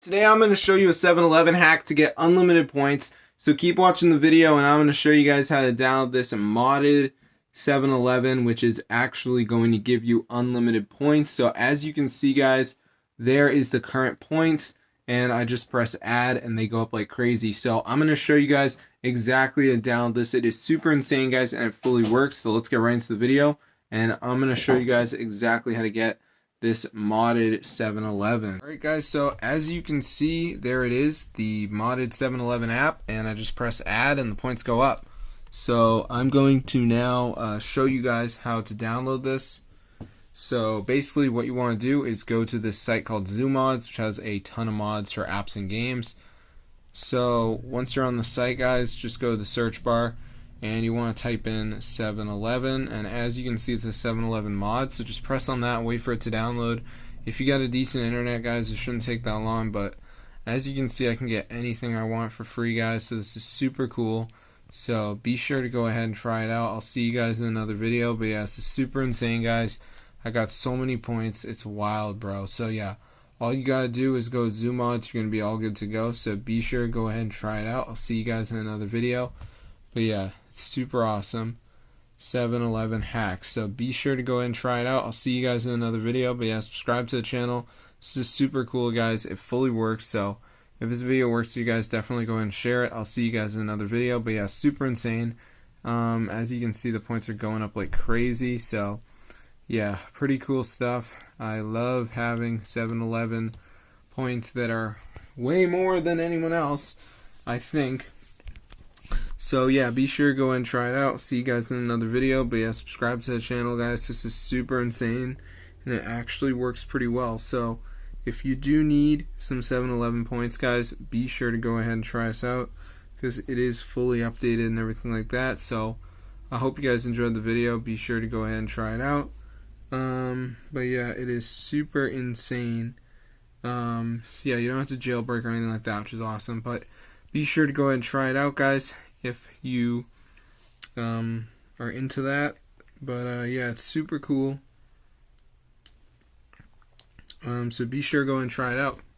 Today I'm going to show you a 7-Eleven hack to get unlimited points. So keep watching the video and I'm going to show you guys how to download this modded 7-Eleven, which is actually going to give you unlimited points. So as you can see, guys, there is the current points, and I just press add and they go up like crazy. So I'm going to show you guys exactly how to download this. It is super insane, guys, and it fully works. So let's get right into the video and I'm going to show you guys exactly how to get this modded 7-Eleven. Alright guys, so as you can see, there it is, the modded 7-Eleven app, and I just press add and the points go up. So I'm going to now show you guys how to download this. So basically what you want to do is go to this site called ZooMods, which has a ton of mods for apps and games. So once you're on the site, guys, just go to the search bar and you want to type in 7-Eleven, and as you can see, it's a 7-Eleven mod, so just press on that and wait for it to download. If you got a decent internet, guys, it shouldn't take that long, but as you can see, I can get anything I want for free, guys, so this is super cool. So be sure to go ahead and try it out. I'll see you guys in another video, but yeah, this is super insane, guys. I got so many points, it's wild, bro. So yeah, all you gotta do is go to ZooMods, you're gonna be all good to go, so be sure to go ahead and try it out. I'll see you guys in another video, but yeah, super awesome 7-Eleven hack. So be sure to go ahead and try it out. I'll see you guys in another video, but yeah, subscribe to the channel. This is super cool, guys. It fully works, so if this video works for you guys, definitely go ahead and share it. I'll see you guys in another video, but yeah, super insane. As you can see, the points are going up like crazy, so yeah, pretty cool stuff. I love having 7-Eleven points that are way more than anyone else, I think. So yeah, be sure to go and try it out. See you guys in another video, but yeah, subscribe to the channel, guys. This is super insane and it actually works pretty well. So if you do need some 7-Eleven points, guys, be sure to go ahead and try us out because it is fully updated and everything like that. So I hope you guys enjoyed the video. Be sure to go ahead and try it out. But yeah, it is super insane. So yeah, you don't have to jailbreak or anything like that, which is awesome, but be sure to go ahead and try it out, guys, if you are into that. But yeah, it's super cool. So be sure to go and try it out.